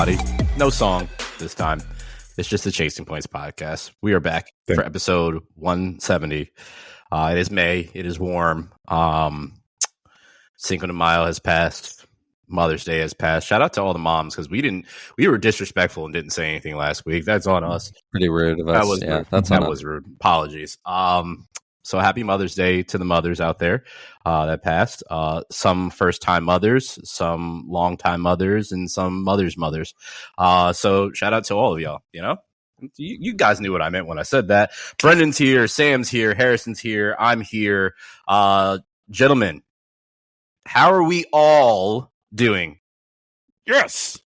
everybody. No song this time. It's just the Chasing Points podcast. We are back for episode 170. It is May. It is warm. Cinco de Mayo has passed. Mother's Day has passed. Shout out to all the moms because we were disrespectful and didn't say anything last week. That's on us. Pretty rude of us. That was rude. Apologies. So happy Mother's Day to the mothers out there that passed. Some first-time mothers, some long-time mothers, and some mothers. So shout out to all of y'all. You know, you guys knew what I meant when I said that. Brendan's here, Sam's here, Harrison's here, I'm here. Gentlemen, how are we all doing? Yes,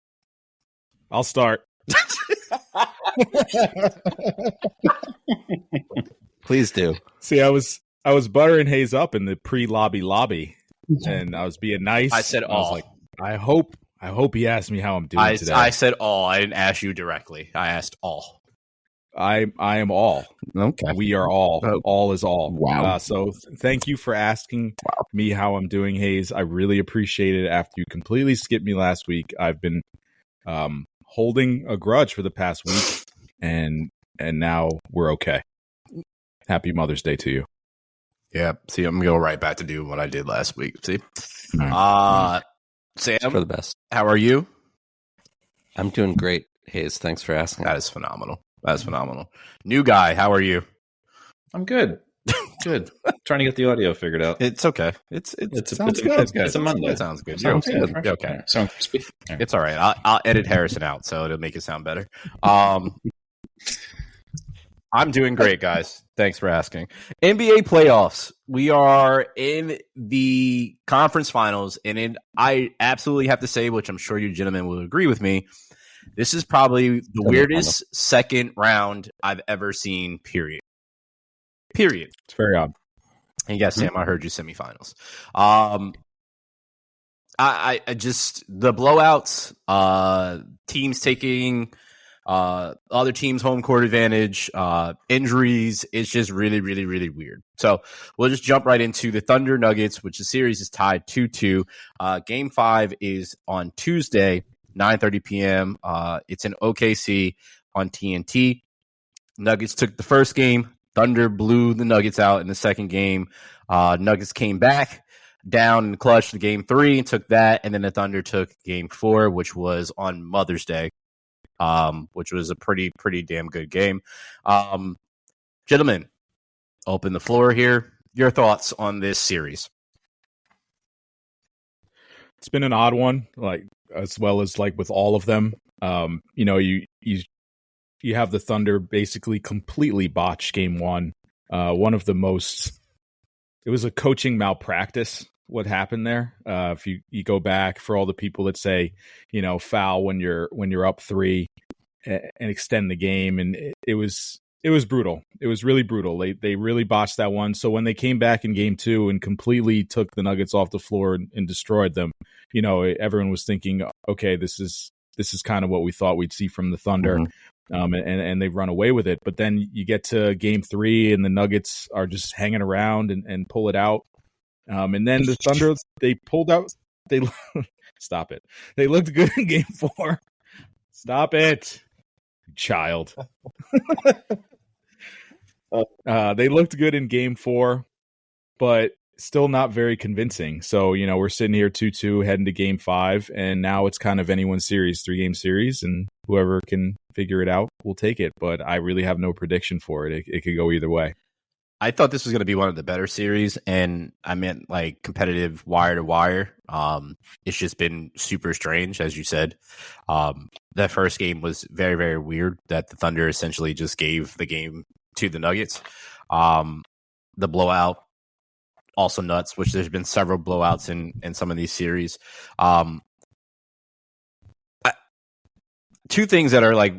I'll start. Please do. See, I was buttering Hayes up in the pre-lobby, and I was being nice. I said all. I was like, I hope he asked me how I'm doing today. I said all. I didn't ask you directly. I asked all. I am all. Okay. We are all. All is all. Wow. So thank you for asking me how I'm doing, Hayes. I really appreciate it. After you completely skipped me last week, I've been holding a grudge for the past week, and now we're okay. Happy Mother's Day to you. Yeah. See, I'm going to go right back to doing what I did last week. See? Right. Sam, for the best. How are you? I'm doing great, Hayes. Thanks for asking. That is phenomenal. New guy, how are you? I'm good. Good. Trying to get the audio figured out. It's okay. It's good. It's a Monday. It sounds good. Sounds good. Okay. Right. Sound crispy. Right. It's all right. I'll edit Harrison out, so it'll make it sound better. I'm doing great, guys. Thanks for asking. NBA playoffs. We are in the conference finals, and I absolutely have to say, which I'm sure you gentlemen will agree with me, this is probably the weirdest second round I've ever seen, period. It's very odd. And yes, Sam, I heard you semifinals. I just, the blowouts, teams taking other teams' home court advantage, injuries. It's just really, really, really weird. So we'll just jump right into the Thunder Nuggets, which the series is tied 2-2. Game 5 is on Tuesday, 9:30 p.m. It's in OKC on TNT. Nuggets took the first game. Thunder blew the Nuggets out in the second game. Nuggets came back down in the clutch to game 3 and took that. And then the Thunder took game 4, which was on Mother's Day. Which was a pretty damn good game. Gentlemen, open the floor here. Your thoughts on this series? It's been an odd one, like as well as like with all of them. You have the Thunder basically completely botch game 1. One of the most. It was a coaching malpractice. What happened there? If you go back for all the people that say, foul when you're up 3 and extend the game, and it was brutal. It was really brutal. They really botched that one. So when they came back in game 2 and completely took the Nuggets off the floor and destroyed them, everyone was thinking, okay, this is kind of what we thought we'd see from the Thunder. Mm-hmm. And they've run away with it. But then you get to game 3 and the Nuggets are just hanging around and pull it out. And then the Thunder, they pulled out. Stop it. They looked good in game 4. Stop it, child. They looked good in game 4, but still not very convincing. So, we're sitting here 2-2 heading to game 5, and now it's kind of anyone's series, 3-game series, and whoever can figure it out will take it. But I really have no prediction for it. It could go either way. I thought this was going to be one of the better series, and I meant like competitive wire to wire. It's just been super strange, as you said. That first game was very, very weird that the Thunder essentially just gave the game to the Nuggets. The blowout, also nuts, which there's been several blowouts in some of these series. Two things that are like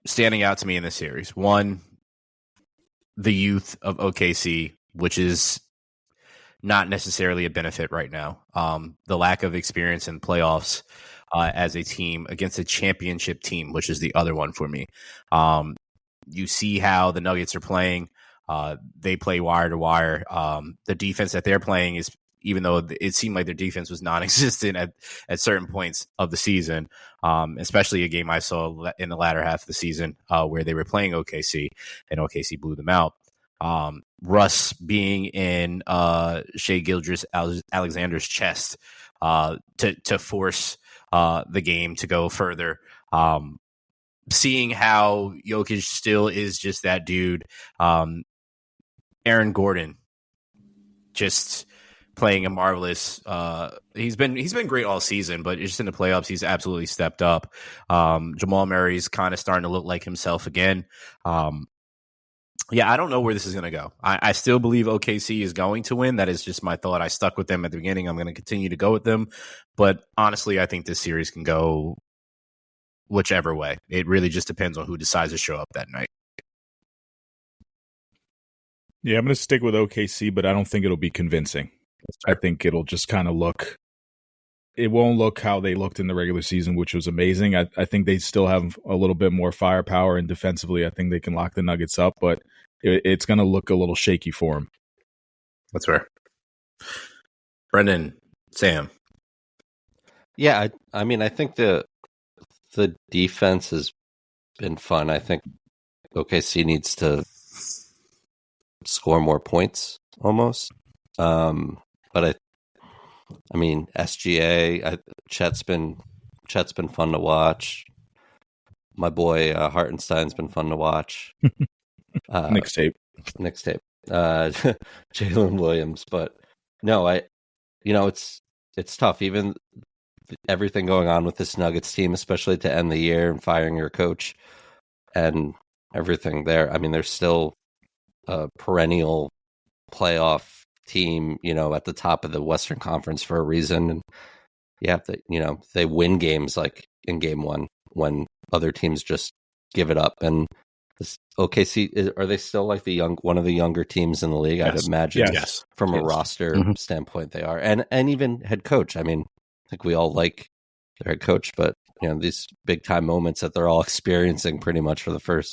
standing out to me in this series. One, the youth of OKC, which is not necessarily a benefit right now. The lack of experience in playoffs as a team against a championship team, which is the other one for me. You see how the Nuggets are playing. They play wire to wire. The defense that they're playing is even though it seemed like their defense was non-existent at certain points of the season, especially a game I saw in the latter half of the season where they were playing OKC and OKC blew them out. Russ being in Shai Gilgeous-Alexander's chest to force the game to go further. Seeing how Jokic still is just that dude. Aaron Gordon just playing a marvelous. He's been great all season, but just in the playoffs, he's absolutely stepped up. Jamal Murray's kind of starting to look like himself again. Yeah, I don't know where this is going to go. I still believe OKC is going to win. That is just my thought. I stuck with them at the beginning. I'm going to continue to go with them. But honestly, I think this series can go whichever way. It really just depends on who decides to show up that night. Yeah, I'm going to stick with OKC, but I don't think it'll be convincing. I think it'll just kind of look – it won't look how they looked in the regular season, which was amazing. I think they still have a little bit more firepower, and defensively I think they can lock the Nuggets up, but it's going to look a little shaky for them. That's fair. Brendan, Sam. Yeah, I mean, I think the defense has been fun. I think OKC needs to score more points almost. But I mean, SGA, Chet's been fun to watch. My boy Hartenstein's been fun to watch. Knicks tape. Jalen Williams, but no, it's tough. Even everything going on with this Nuggets team, especially to end the year and firing your coach and everything there. I mean, there's still a perennial playoff team, at the top of the Western Conference for a reason. And yeah, they win games like in game one when other teams just give it up. And this OKC, are they still like one of the younger teams in the league? Yes. I'd imagine Yes. From a roster standpoint they are. And even head coach. I mean, I think we all like their head coach, but these big time moments that they're all experiencing pretty much for the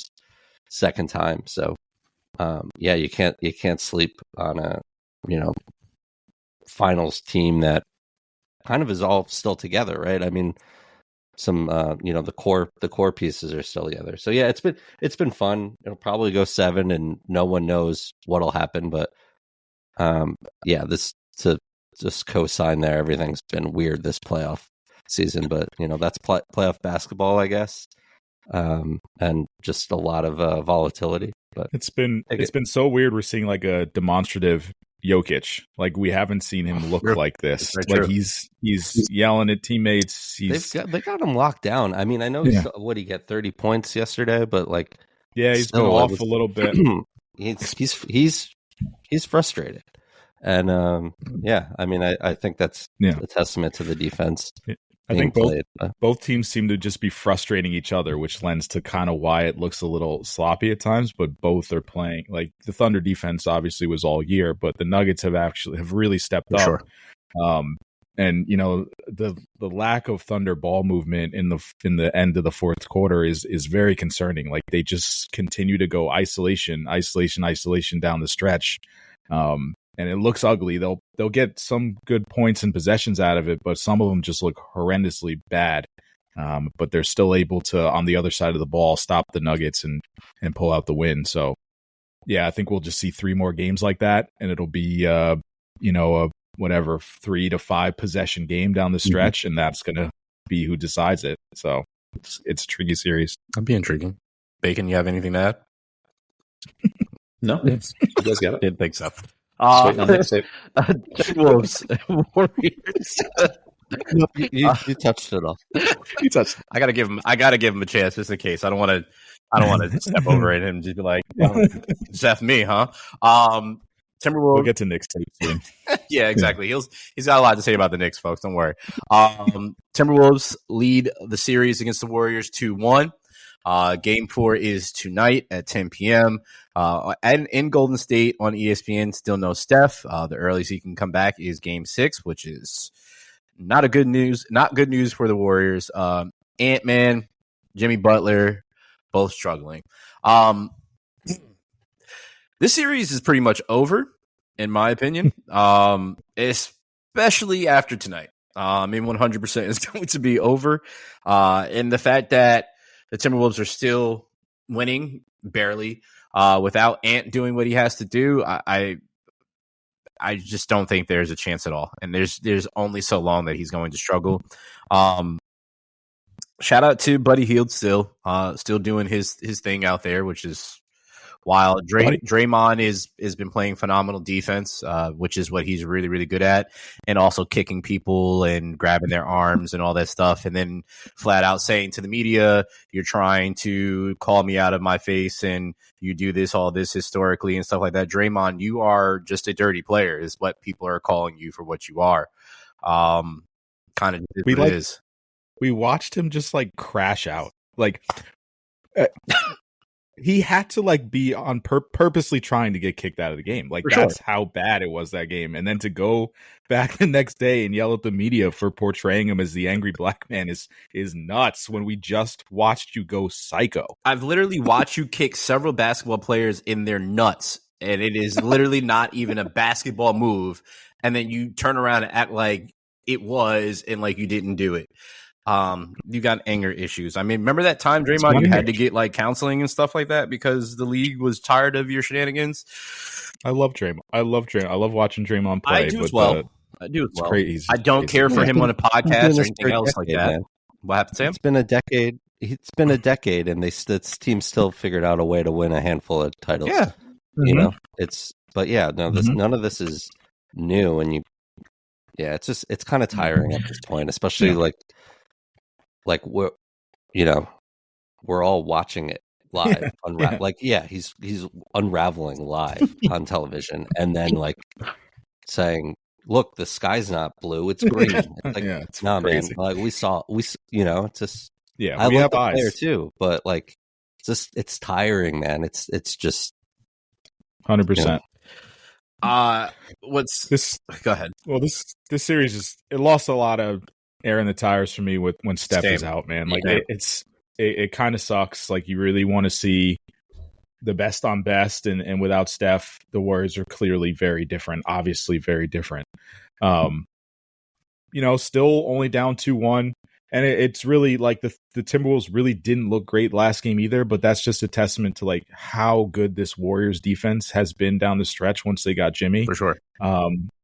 second time. So yeah, you can't sleep on a finals team that kind of is all still together, right? I mean, some the core pieces are still together. So yeah, it's been fun. It'll probably go 7 and no one knows what'll happen, but yeah, this to just co-sign there, everything's been weird this playoff season, but that's playoff basketball, I guess. And just a lot of volatility. But it's been so weird. We're seeing like a demonstrative Jokic. Like we haven't seen him look like this. Like he's yelling at teammates. They got him locked down. I mean, I know what he got 30 points yesterday, but like he's been off a little bit. he's frustrated, and yeah, I mean, I think that's a testament to the defense. I think both teams seem to just be frustrating each other, which lends to kind of why it looks a little sloppy at times, but both are playing. Like the Thunder defense obviously was all year, but the Nuggets have really stepped up. Sure. And the lack of Thunder ball movement in the end of the fourth quarter is very concerning. Like they just continue to go isolation down the stretch. And it looks ugly. They'll get some good points and possessions out of it, but some of them just look horrendously bad. But they're still able to, on the other side of the ball, stop the Nuggets and pull out the win. So, yeah, I think we'll just see 3 more games like that, and it'll be a 3 to 5 possession game down the stretch, and that's going to be who decides it. So it's a tricky series. That'd be intriguing. Bacon, you have anything to add? No, you guys got it. Didn't think so. Wolves, Warriors. You touched it all. I gotta give him a chance just in case. I don't want to step over it and just be like, Zeph me, huh? Timberwolves. We'll get to Knicks tape soon. Yeah, exactly. He's got a lot to say about the Knicks, folks. Don't worry. Timberwolves lead the series against the Warriors 2-1. Game 4 is tonight at 10 p.m. And in Golden State on ESPN. Still no Steph. The earliest he can come back is Game 6, which is not good news for the Warriors. Ant-Man, Jimmy Butler, both struggling. This series is pretty much over, in my opinion. It's especially after tonight. 100% is going to be over. And the fact that the Timberwolves are still winning barely, without Ant doing what he has to do, I just don't think there's a chance at all. And there's only so long that he's going to struggle. Shout out to Buddy Hield still doing his thing out there, which is wild. Draymond has been playing phenomenal defense, which is what he's really, really good at, and also kicking people and grabbing their arms and all that stuff. And then flat out saying to the media, "You're trying to call me out of my face, and you do all this historically and stuff like that." Draymond, you are just a dirty player, is what people are calling you for what you are. Kind of what it is. We watched him just like crash out. Like he had to like be on purposely trying to get kicked out of the game. Like that's how bad it was that game. And then to go back the next day and yell at the media for portraying him as the angry black man is nuts when we just watched you go psycho. I've literally watched you kick several basketball players in their nuts, and it is literally not even a basketball move. And then you turn around and act like it was and like you didn't do it. You got anger issues. I mean, remember that time, Draymond, you had to get like counseling and stuff like that because the league was tired of your shenanigans? I love Draymond. I love watching Draymond play. I do as well. It's crazy. I don't care for him on a podcast or anything else like that. Man. What happened, Sam? It's been a decade. And this team still figured out a way to win a handful of titles. Yeah, you know, none of this is new, and it's kind of tiring at this point, especially like we're all watching it live. He's unraveling live on television, and then like saying, "Look, the sky's not blue; it's green." It's like, it's no, crazy. Man. Like it's just I love the player too, but like it's tiring, man. It's just 100%. What's this? Go ahead. Well, this series it lost a lot of air in the tires for me when Steph is out, man. Like it kind of sucks. Like you really want to see the best on best, and without Steph, the Warriors are clearly very different. Obviously, very different. Still only down 2-1, and it's really like the Timberwolves really didn't look great last game either. But that's just a testament to like how good this Warriors defense has been down the stretch once they got Jimmy, for sure.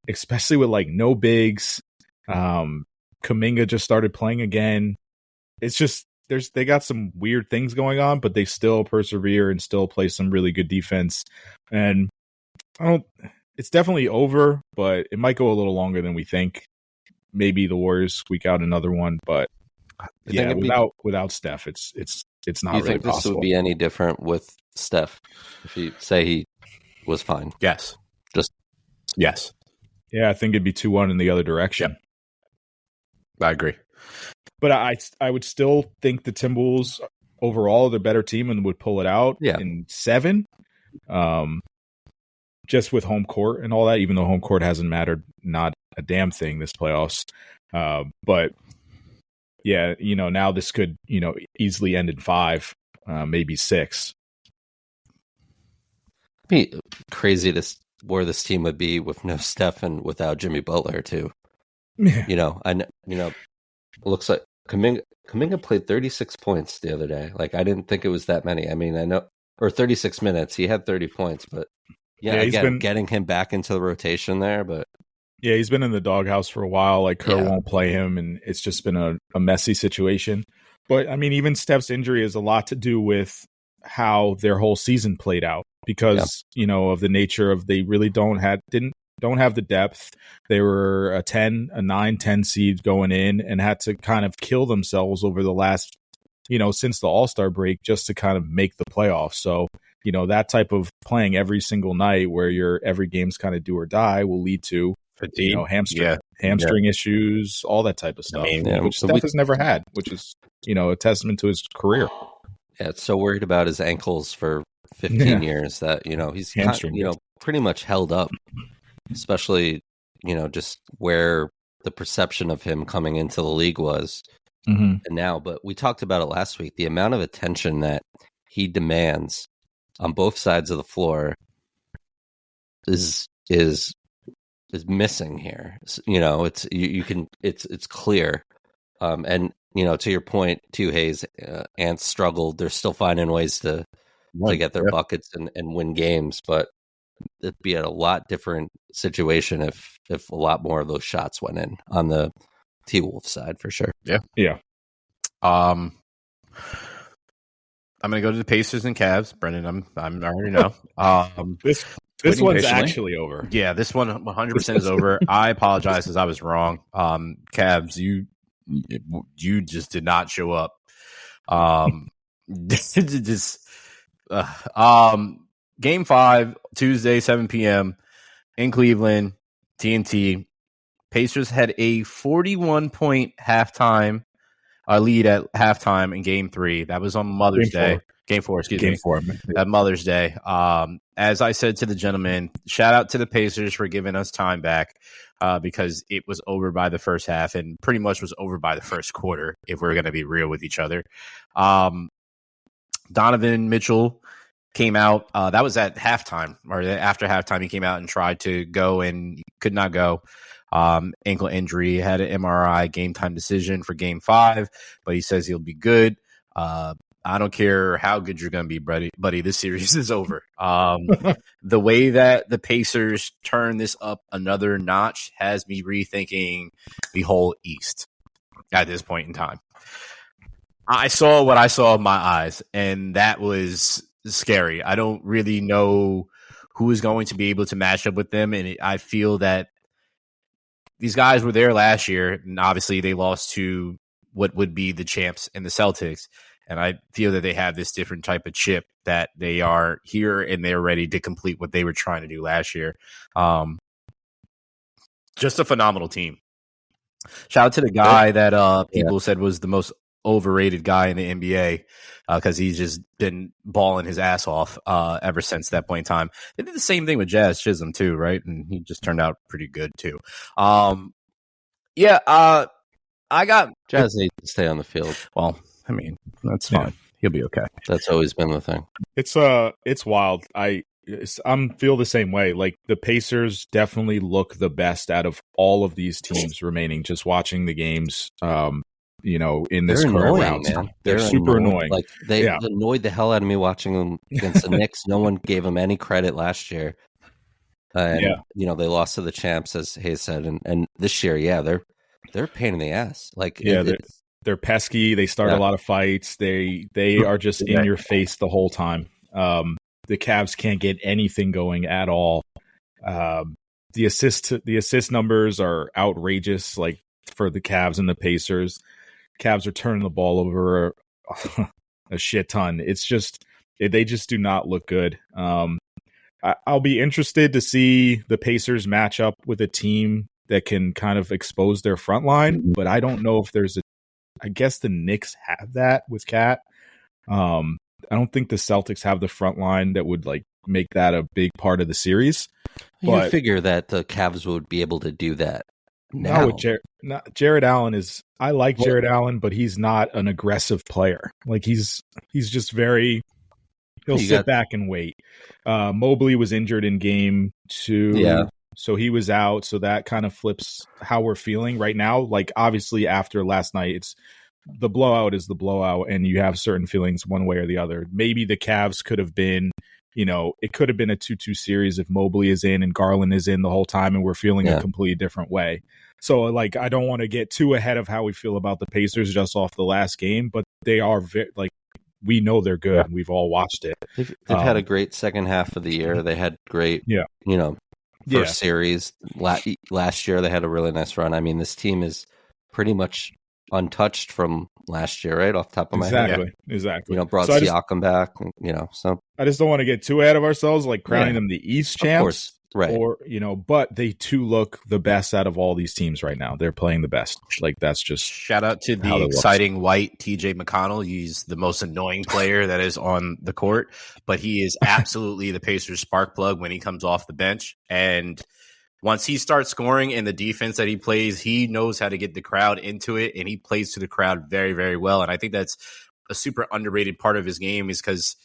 Especially with like no bigs. Kuminga just started playing again. It's just they got some weird things going on, but they still persevere and still play some really good defense. And it's definitely over, but it might go a little longer than we think. Maybe the Warriors squeak out another one, but without Steph, it's not really possible. Do you think this would be any different with Steph if you say he was fine? Yes. Yes. Yeah, I think it'd be 2-1 in the other direction. Yep. I agree. But I would still think the Timberwolves overall the better team and would pull it out in 7. Just with home court and all that, even though home court hasn't mattered not a damn thing this playoffs. But yeah, now this could, easily end in 5, maybe 6. It'd be crazy where this team would be with no Steph and without Jimmy Butler too. Yeah. It looks like Kuminga played 36 points the other day. Like I didn't think it was that many. I mean, I know, or 36 minutes. He had 30 points, but getting him back into the rotation there. But yeah, he's been in the doghouse for a while. Like Kerr won't play him, and it's just been a messy situation. But I mean, even Steph's injury has a lot to do with how their whole season played out because of the nature of they really don't have the depth. They were a 9, 10 seed going in and had to kind of kill themselves over the last, since the All-Star break just to kind of make the playoffs. So, that type of playing every single night where every game's kind of do or die will lead to fatigue, hamstring issues, all that type of stuff, which Steph has never had, which is, a testament to his career. Yeah, it's so worried about his ankles for 15 years that, he's pretty much held up. Especially, just where the perception of him coming into the league was and now. But we talked about it last week. The amount of attention that he demands on both sides of the floor is missing here. You know, it's you can it's clear. And you know, to your point too, Hayes, Ants struggled. They're still finding ways to get their buckets and win games, but it'd be a lot different situation if a lot more of those shots went in on the T-Wolf side for sure. Yeah. I'm gonna go to the Pacers and Cavs. Brendan, I already know. This Waiting one's patiently. actually over. Yeah, this one 100% is over. I apologize because I was wrong. Cavs, you just did not show up. Game 5, Tuesday, 7 p.m. in Cleveland, TNT. Pacers had a 41-point halftime lead at halftime in Game 3. That was on Mother's Day. Game 4, excuse me. Game 4. At Mother's Day. As I said to the gentleman, shout out to the Pacers for giving us time back because it was over by the first half and pretty much was over by the first quarter, if we're going to be real with each other. Donovan Mitchell came out. That was at halftime, or after halftime, he came out and tried to go and could not go. Ankle injury, had an MRI, game time decision for Game 5, but he says he'll be good. I don't care how good you're going to be, buddy. This series is over. The way that the Pacers turn this up another notch has me rethinking the whole East at this point in time. I saw what I saw with my eyes, and that was scary. I don't really know who is going to be able to match up with them, and I feel that these guys were there last year, and obviously they lost to what would be the champs in the Celtics. And I feel that they have this different type of chip that they are here and they're ready to complete what they were trying to do last year. Just a phenomenal team. Shout out to the guy that people said was the most overrated guy in the NBA because he's just been balling his ass off ever since that point in time. They did the same thing with Jazz Chisholm too, right? And he just turned out pretty good too. I got Jazz needs to stay on the field. Well, I mean, that's fine. He'll be okay. That's always been the thing. It's wild. I'm feel the same way. Like the Pacers definitely look the best out of all of these teams remaining. Just watching the games, in this current round, man. They're super annoying. Like they annoyed the hell out of me watching them against the Knicks. No one gave them any credit last year. They lost to the champs, as Hayes said, and this year, they're a pain in the ass. Like they're pesky. They start a lot of fights. They are just in your face the whole time. The Cavs can't get anything going at all. The assist numbers are outrageous. Like for the Cavs and the Pacers, Cavs are turning the ball over a shit ton. It's just they just do not look good. I'll be interested to see the Pacers match up with a team that can kind of expose their front line, but I don't know if there's I guess the Knicks have that with Cat. I don't think the Celtics have the front line that would like make that a big part of the series. You figure that the Cavs would be able to do that. Now. Jared Allen is. I like Jared Allen, but he's not an aggressive player. Like he's just very. He'll sit back and wait. Mobley was injured in Game 2, so he was out. So that kind of flips how we're feeling right now. Like obviously after last night, it's the blowout is the blowout, and you have certain feelings one way or the other. Maybe the Cavs could have been. It could have been a 2-2 series if Mobley is in and Garland is in the whole time, and we're feeling a completely different way. So, like, I don't want to get too ahead of how we feel about the Pacers just off the last game, but they are we know they're good. Yeah. We've all watched it. They've had a great second half of the year. They had great, first series. Last year, they had a really nice run. I mean, this team is pretty much untouched from last year, right? Off the top of my head. Exactly. Brought Siakam back, so. I just don't want to get too ahead of ourselves, like crowning them the East champs. Of course. Right. Or, but they too look the best out of all these teams right now. They're playing the best. Like, that's just. Shout out to the exciting white TJ McConnell. He's the most annoying player that is on the court, but he is absolutely the Pacers spark plug when he comes off the bench. And once he starts scoring and the defense that he plays, he knows how to get the crowd into it, and he plays to the crowd very, very well. And I think that's a super underrated part of his game is because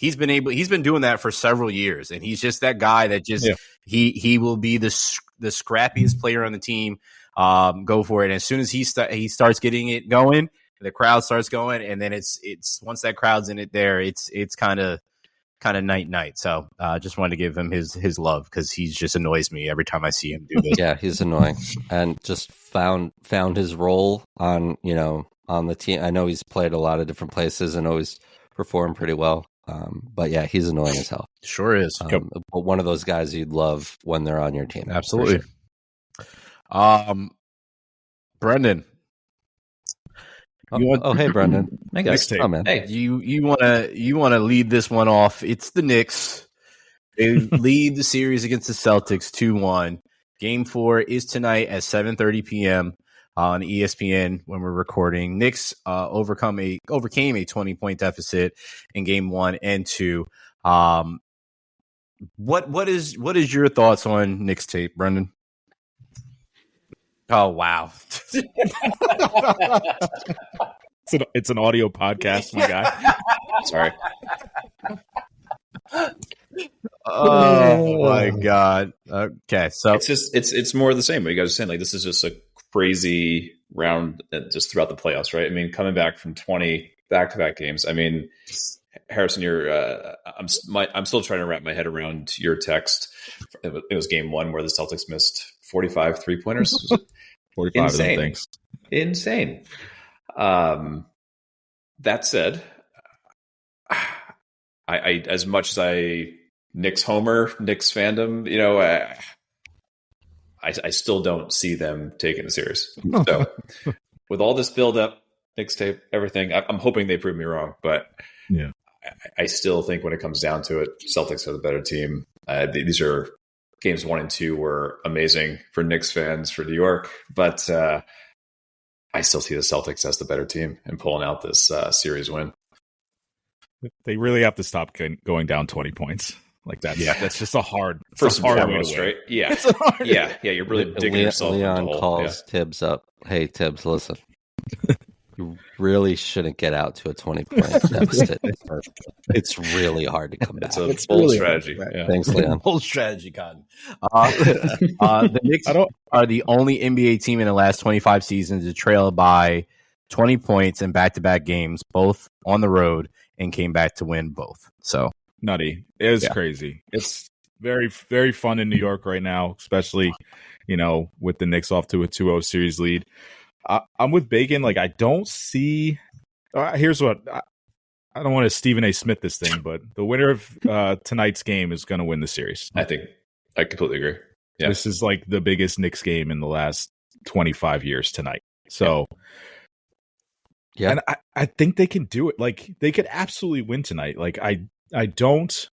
he's been doing that for several years, and he's just that guy that just he will be the scrappiest player on the team. Go for it. And as soon as he starts getting it going, the crowd starts going, and then it's once that crowd's in it there, it's kind of night. So just wanted to give him his love because he just annoys me every time I see him do this. Yeah, he's annoying, and just found his role on the team. I know he's played a lot of different places and always performed pretty well. But yeah, he's annoying as hell. Sure is. But one of those guys you'd love when they're on your team. Absolutely. Sure. Brendan. Hey, Brendan. Hey guys. Oh, man. Hey. You wanna lead this one off. It's the Knicks. They lead the series against the Celtics 2-1. Game 4 is tonight at 7:30 p.m. on ESPN when we're recording. Knicks overcame a 20-point deficit in game 1 and 2. What is your thoughts on Knicks tape, Brendan? Oh wow. It's an audio podcast, my guy. Sorry. Oh my god. Okay, so it's more of the same. What you guys are saying, like this is just a crazy round just throughout the playoffs, right? I mean, coming back from 20 back-to-back games. I mean, Harrison, I'm still trying to wrap my head around your text. It was game 1 where the Celtics missed 45 3-pointers. 45 of them things. Insane. That said, I as much as I Knicks homer, Knicks fandom, I still don't see them taking the series. So with all this build up, Knicks tape, everything, I'm hoping they prove me wrong, but yeah, I still think when it comes down to it, Celtics are the better team. These are games 1 and 2 were amazing for Knicks fans for New York, but I still see the Celtics as the better team and pulling out this series win. They really have to stop going down 20 points. Like that. Yeah, that's just a hard first and hard foremost, right? Yeah, yeah. You're really digging yourself. Leon into the calls Tibbs up. Hey, Tibbs, listen. You really shouldn't get out to a 20-point deficit. It's really hard to come back. It's a bold really strategy. Yeah. Thanks, Leon. bold strategy, Cotton. The Knicks are the only NBA team in the last 25 seasons to trail by 20 points in back-to-back games, both on the road, and came back to win both. So nutty. It was crazy. It's very, very fun in New York right now, especially, with the Knicks off to a 2-0 series lead. I'm with Bacon. Like, I don't see here's what I don't want to Stephen A. Smith this thing, but the winner of tonight's game is going to win the series. I completely agree. Yeah. This is like the biggest Knicks game in the last 25 years tonight. So, yeah, and I think they can do it. Like, they could absolutely win tonight. Like, I don't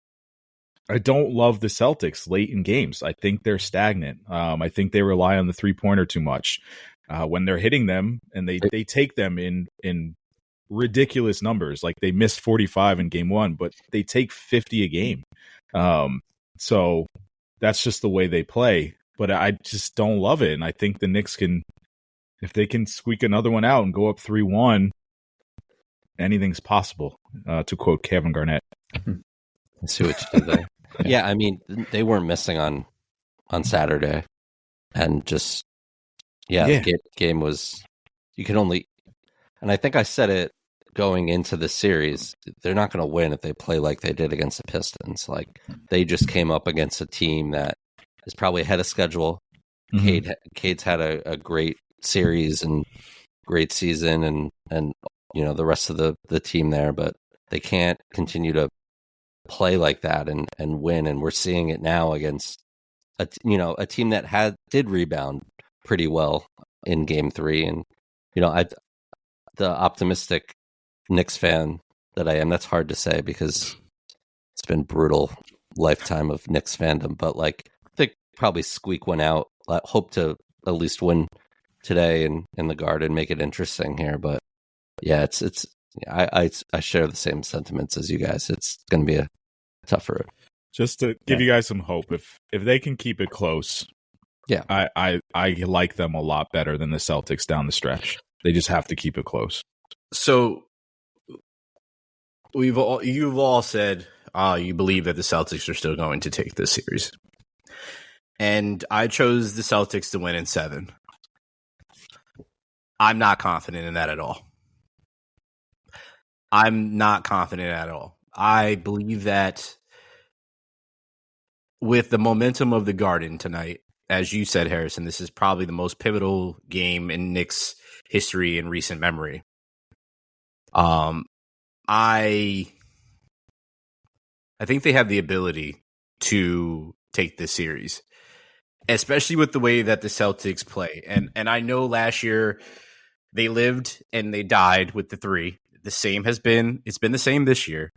love the Celtics late in games. I think they're stagnant. I think they rely on the 3-pointer too much. When they're hitting them, and they take them in ridiculous numbers. Like, they missed 45 in game 1, but they take 50 a game. So that's just the way they play. But I just don't love it. And I think the Knicks can, if they can squeak another one out and go up 3-1, anything's possible, to quote Kevin Garnett. I see what you did there. Yeah, I mean, they weren't missing on Saturday. And just, the game was, you can only, and I think I said it going into the series, they're not going to win if they play like they did against the Pistons. Like, they just came up against a team that is probably ahead of schedule. Mm-hmm. Cade's had a great series and great season, and the rest of the team there, but they can't continue to play like that and win. And we're seeing it now against a team that did rebound pretty well in game 3. And the optimistic Knicks fan that I am, that's hard to say because it's been brutal lifetime of Knicks fandom, but like, I think probably squeak one out. I hope to at least win today in the Garden, make it interesting here. But yeah, I share the same sentiments as you guys. It's going to be a tough road. Just to give you guys some hope, if they can keep it close, I like them a lot better than the Celtics down the stretch. They just have to keep it close. So you've all said you believe that the Celtics are still going to take this series. And I chose the Celtics to win in 7. I'm not confident in that at all. I'm not confident at all. I believe that with the momentum of the Garden tonight, as you said, Harrison, this is probably the most pivotal game in Knicks history in recent memory. I think they have the ability to take this series, especially with the way that the Celtics play. And I know last year they lived and they died with the 3. It's been the same this year.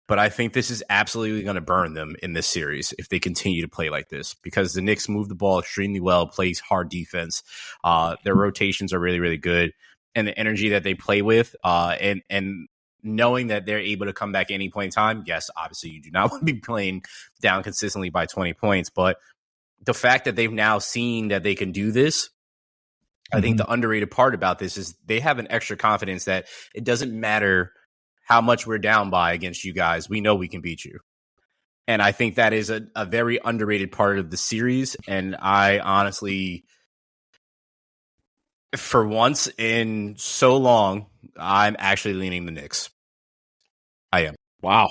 But I think this is absolutely going to burn them in this series if they continue to play like this, because the Knicks move the ball extremely well, plays hard defense. Their rotations are really, really good. And the energy that they play with, and knowing that they're able to come back at any point in time. Yes, obviously you do not want to be playing down consistently by 20 points, but the fact that they've now seen that they can do this, I think the underrated part about this is they have an extra confidence that it doesn't matter how much we're down by against you guys. We know we can beat you. And I think that is a very underrated part of the series. And I honestly, for once in so long, I'm actually leaning the Knicks. I am. Wow.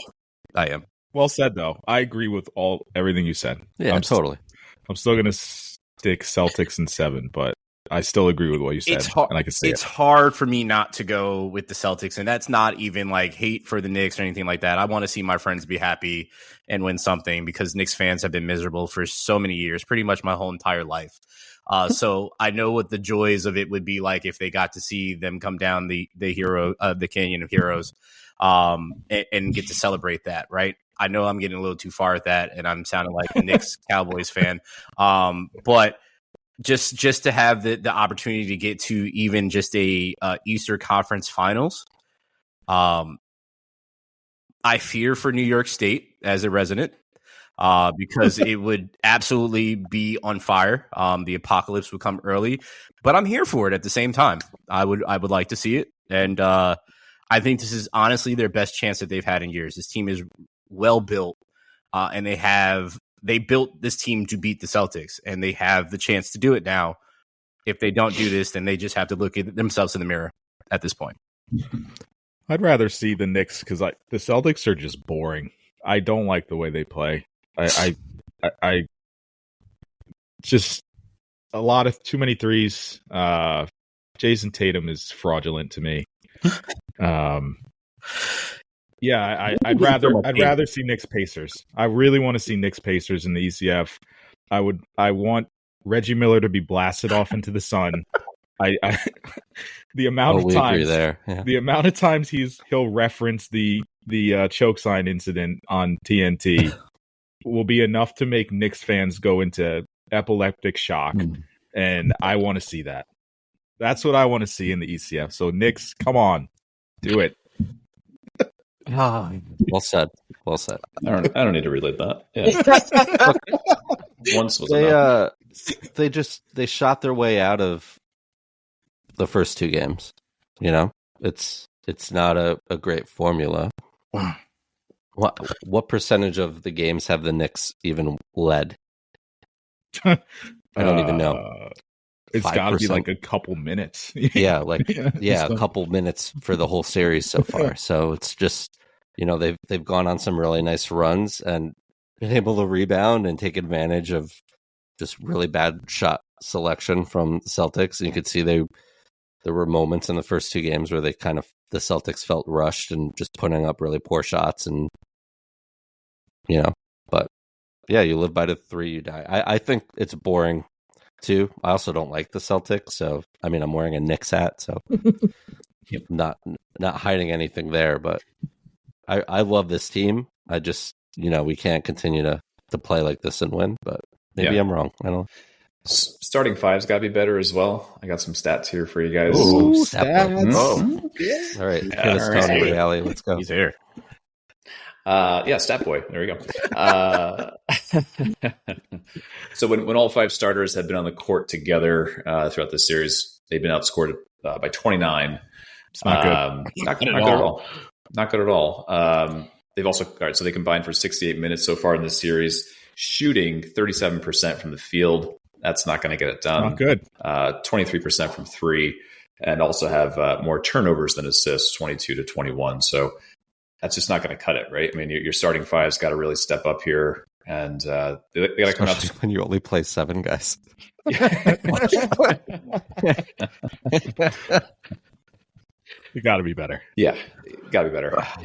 I am. Well said, though. I agree with everything you said. Yeah, totally. I'm still going to stick Celtics in 7, but I still agree with what you said. It's hard, and I can see it's hard for me not to go with the Celtics, and that's not even like hate for the Knicks or anything like that. I want to see my friends be happy and win something, because Knicks fans have been miserable for so many years, pretty much my whole entire life. So I know what the joys of it would be like if they got to see them come down the Canyon of Heroes, and get to celebrate that, right? I know I'm getting a little too far at that, and I'm sounding like a Knicks Cowboys fan, but just to have the opportunity to get to even just a Easter Conference Finals. I fear for New York State as a resident, because it would absolutely be on fire. The apocalypse would come early, but I'm here for it at the same time. I would like to see it. And I think this is honestly their best chance that they've had in years. This team is well built, and they built this team to beat the Celtics, and they have the chance to do it now. If they don't do this, then they just have to look at themselves in the mirror at this point. I'd rather see the Knicks, because the Celtics are just boring. I don't like the way they play. I just a lot of too many threes. Jason Tatum is fraudulent to me. Yeah, I'd rather see Knicks Pacers. I really want to see Knicks Pacers in the ECF. I want Reggie Miller to be blasted off into the sun. The amount of times there. Yeah. The amount of times he'll reference the choke sign incident on TNT will be enough to make Knicks fans go into epileptic shock, and I want to see that. That's what I want to see in the ECF. So Knicks, come on, do it. Well said. I don't need to relate that. Yeah. Once was enough. They shot their way out of the first 2 games. You know, it's not a great formula. What percentage of the games have the Knicks even led? I don't even know. It's got to be like a couple minutes. Yeah, a couple minutes for the whole series so far. So it's just, they've gone on some really nice runs and been able to rebound and take advantage of just really bad shot selection from the Celtics. And you could see there were moments in the first 2 games where the Celtics felt rushed and just putting up really poor shots, and but yeah, you live by the 3, you die. I think it's boring too. I also don't like the Celtics, so I'm wearing a Knicks hat, so not hiding anything there. But I love this team. I just we can't continue to play like this and win. But maybe I'm wrong. I don't know. Starting 5's got to be better as well. I got some stats here for you guys. Ooh, stats. All right, Tony Reale. Let's go. He's here. Stat boy. There we go. So when all 5 starters have been on the court together throughout this series, they've been outscored by 29. It's not good. Not good at all. Not good at all. they've also, all right, so they combined for 68 minutes so far in this series, shooting 37% from the field. That's not going to get it done. Not good. 23% from three, and also have more turnovers than assists, 22 to 21. So that's just not going to cut it, right? I mean, your starting five's got to really step up here, and they got to come out when you only play 7 guys. You got to be better. Yeah, got to be better. Got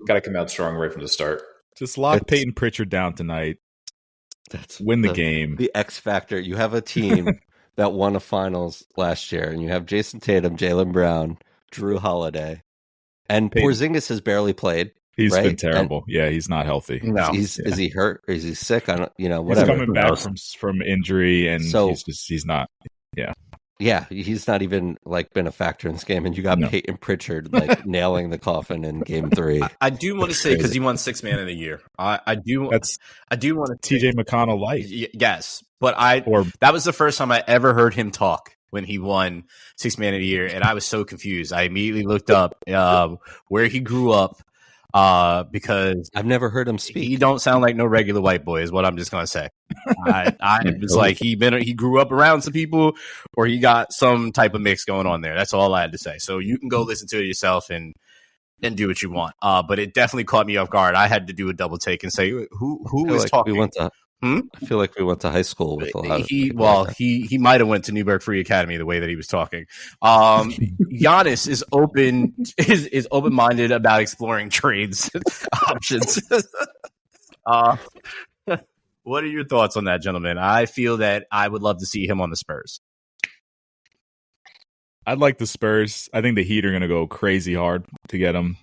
to come out strong right from the start. Just lock Peyton Pritchard down tonight. Win the game. The X factor. You have a team that won a finals last year, and you have Jason Tatum, Jaylen Brown, Drew Holiday, and Porzingis has barely played. He's right? been terrible. He's not healthy. No, is he hurt? Or is he sick? I don't. Whatever. He's coming back from injury, and he's not. Yeah, he's not even been a factor in this game, and you got Peyton Pritchard nailing the coffin in Game 3. I do want to say, because he won 6th Man of the Year. I do want to TJ McConnell light. Yes, but that was the first time I ever heard him talk when he won 6th Man of the Year, and I was so confused. I immediately looked up where he grew up. Because I've never heard him speak. He don't sound like no regular white boy is what I'm just gonna say. It's like he grew up around some people, or he got some type of mix going on there. That's all I had to say. So you can go listen to it yourself and do what you want. But it definitely caught me off guard. I had to do a double take and say who is talking. I feel like we went to high school with a lot of he might have went to Newburgh Free Academy the way that he was talking. Giannis is open-minded about exploring trades options. What are your thoughts on that, gentlemen? I feel that I would love to see him on the Spurs. I'd like the Spurs. I think the Heat are going to go crazy hard to get him.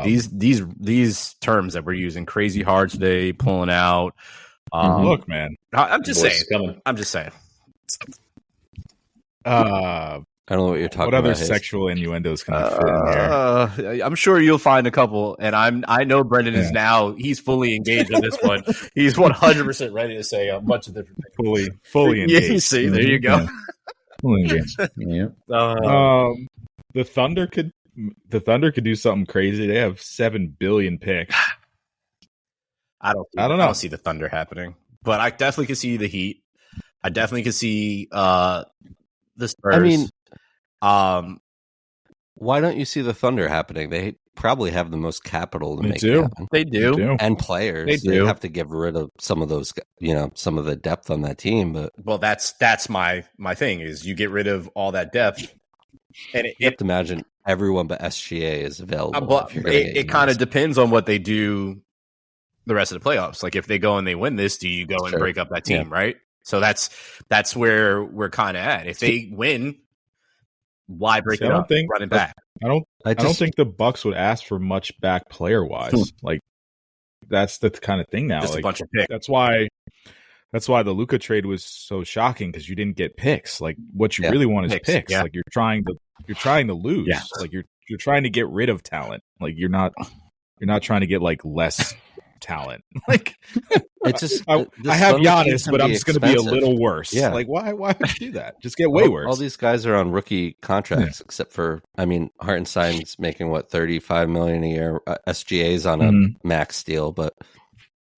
These terms that we're using, crazy hard today, pulling out. Look, man. I'm just saying. I'm just saying. I don't know what you're talking about. What other sexual innuendos can I fit in here? I'm sure you'll find a couple, and I know Brendan is now. He's fully engaged in this one. He's 100% ready to say a bunch of different things. Fully engaged. Yeah, see, there you go. Fully engaged. Yeah. The Thunder could do something crazy. They have 7 billion picks. I don't know. I don't see the Thunder happening, but I definitely could see the Heat. I definitely could see the Spurs. I mean, why don't you see the Thunder happening? They probably have the most capital to make it happen. They do. And players. They have to get rid of some of those, some of the depth on that team. But that's my thing is you get rid of all that depth, and you have to imagine everyone but SGA is available. But it kind of depends on what they do the rest of the playoffs. Like if they go and they win this, do you go and break up that team, right? So that's where we're kind of at. If they win, why break it up? Run it back. I don't think the Bucks would ask for much back player wise. Like that's the kind of thing now. Just a bunch of picks. That's why the Luka trade was so shocking because you didn't get picks. Like what you really want is picks. Yeah. Like you're trying to lose. Yeah. Like you're trying to get rid of talent. Like you're not trying to get like less talent. Like it's just I have Giannis, but I'm just going to be a little worse. Yeah. Like why would you do that? Just get way worse. All these guys are on rookie contracts, except for Hartenstein's making $35 million a year. SGA's on a max deal, but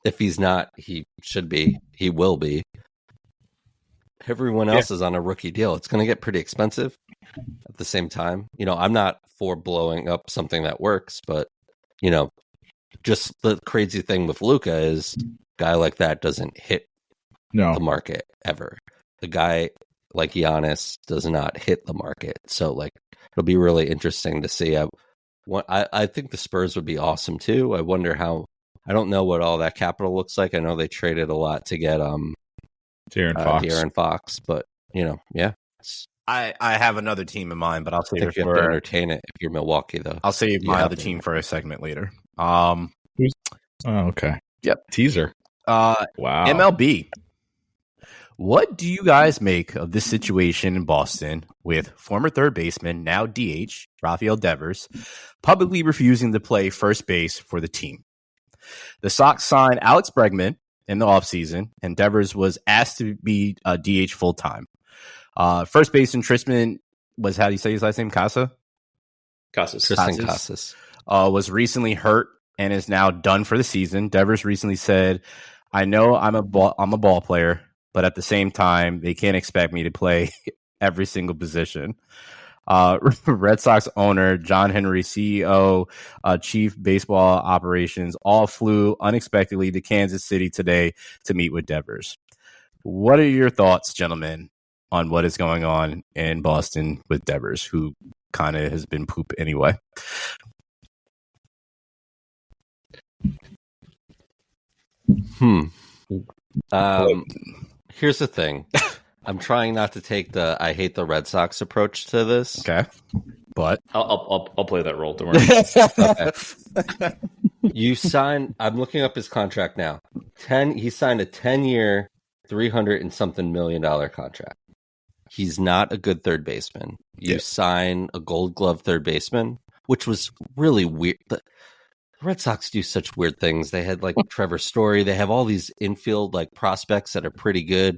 if he's not, he should be. He will be. Everyone else is on a rookie deal. It's going to get pretty expensive. At the same time, I'm not for blowing up something that works, but just the crazy thing with Luka is a guy like that doesn't hit the market ever. The guy like Giannis does not hit the market. So it'll be really interesting to see. I think the Spurs would be awesome too. I wonder how. I don't know what all that capital looks like. I know they traded a lot to get De'Aaron Fox, but I have another team in mind, but I'll save it for entertain it if you're Milwaukee though. I'll save my other team for a segment later. Okay. Yep. Teaser. Wow. MLB. What do you guys make of this situation in Boston with former third baseman, now DH, Rafeal Devers, publicly refusing to play first base for the team? The Sox signed Alex Bregman in the offseason, and Devers was asked to be a DH full-time. First baseman Tristan was, how do you say his last name? Casas? Tristan Casas. Was recently hurt and is now done for the season. Devers recently said, "I know I'm a ball player, but at the same time, they can't expect me to play every single position." Red Sox owner John Henry, CEO, chief baseball operations, all flew unexpectedly to Kansas City today to meet with Devers. What are your thoughts, gentlemen, on what is going on in Boston with Devers, who kind of has been poop anyway? Here's the thing. I'm trying not to take the I hate the Red Sox approach to this. Okay. But I'll play that role. Don't worry. You sign. I'm looking up his contract now. He signed a 10-year, $300 and something million contract. He's not a good third baseman. You sign a Gold Glove third baseman, which was really weird. The Red Sox do such weird things. They had like Trevor Story. They have all these infield like prospects that are pretty good.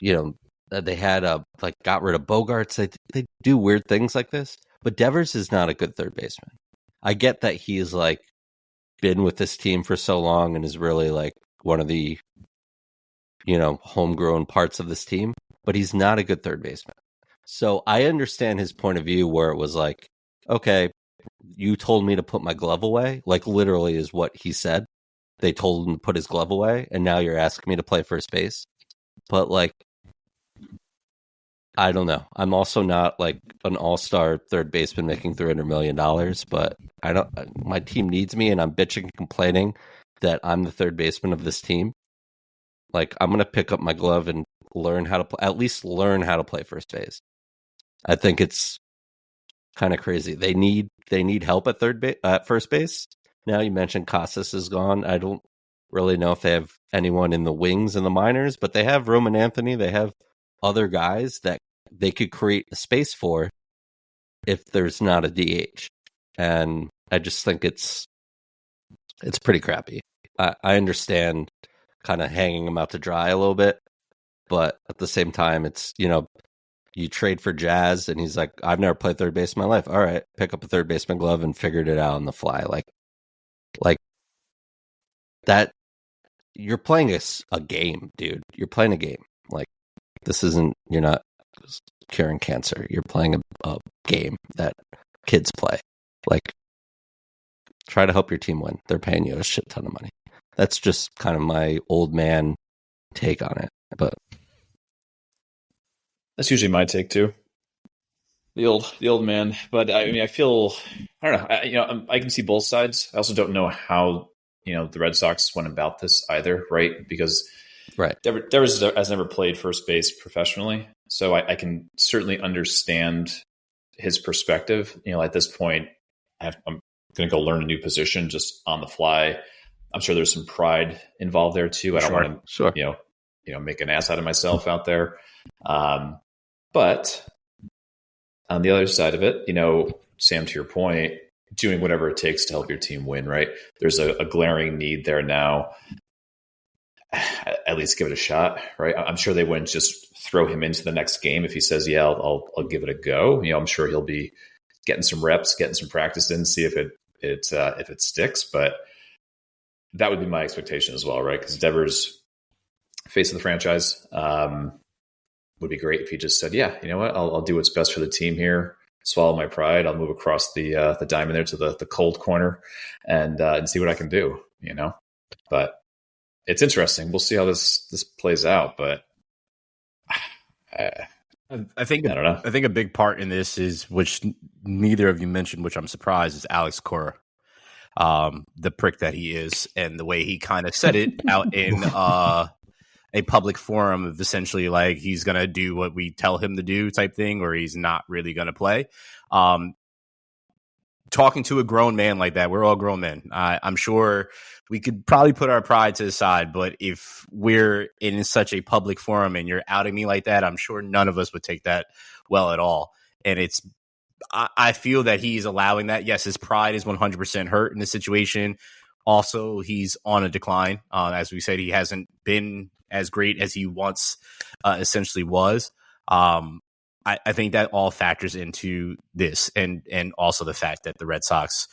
You know, they had got rid of Bogarts. They do weird things like this. But Devers is not a good third baseman. I get that he's like been with this team for so long and is really like one of the, you know, homegrown parts of this team, but he's not a good third baseman. So I understand his point of view where it was like, okay, you told me to put my glove away, like literally is what he said. They told him to put his glove away, and now you're asking me to play first base. But like, I don't know. I'm also not like an all-star third baseman making $300 million, but my team needs me, and I'm bitching and complaining that I'm the third baseman of this team. Like, I'm going to pick up my glove and at least learn how to play first base. I think it's kind of crazy. They need help at first base. Now you mentioned Casas is gone. I don't really know if they have anyone in the wings in the minors, but they have Roman Anthony. They have other guys that they could create a space for if there's not a DH. And I just think it's pretty crappy. I understand kind of hanging him out to dry a little bit, but at the same time, it's, you know, you trade for Jazz and he's like, I've never played third base in my life. All right, pick up a third baseman glove and figured it out on the fly. Like that, you're playing a game, dude. You're playing a game. Like, this isn't, you're not curing cancer. You're playing a game that kids play. Like, try to help your team win. They're paying you a shit ton of money. That's just kind of my old man take on it. But that's usually my take too. The old man. But I mean, I don't know. I can see both sides. I also don't know how, you know, the Red Sox went about this either, right? Because Devers has never played first base professionally, so I can certainly understand his perspective. You know, at this point, I'm going to go learn a new position just on the fly. I'm sure there's some pride involved there too. I don't want to, you know, make an ass out of myself out there. But on the other side of it, you know, Sam, to your point, doing whatever it takes to help your team win, right? There's a glaring need there now. At least give it a shot, right? I'm sure they wouldn't just throw him into the next game if he says, yeah, I'll give it a go. You know, I'm sure he'll be getting some reps, getting some practice in, see if it sticks. But that would be my expectation as well, right? Because Devers, face of the franchise, would be great if he just said, yeah, you know what, I'll do what's best for the team here. Swallow my pride. I'll move across the diamond there to the cold corner and see what I can do, you know. But it's interesting. We'll see how this plays out. But I think I don't know. I think a big part in this is, which neither of you mentioned, which I'm surprised, is Alex Cora, the prick that he is, and the way he kind of said it out in a public forum of essentially like he's going to do what we tell him to do type thing, or he's not really going to play. Talking to a grown man like that, we're all grown men. I'm sure we could probably put our pride to the side, but if we're in such a public forum and you're outing me like that, I'm sure none of us would take that well at all. And I feel that he's allowing that. Yes, his pride is 100% hurt in this situation. Also, he's on a decline. As we said, he hasn't been as great as he once essentially was. I think that all factors into this, and also the fact that the Red Sox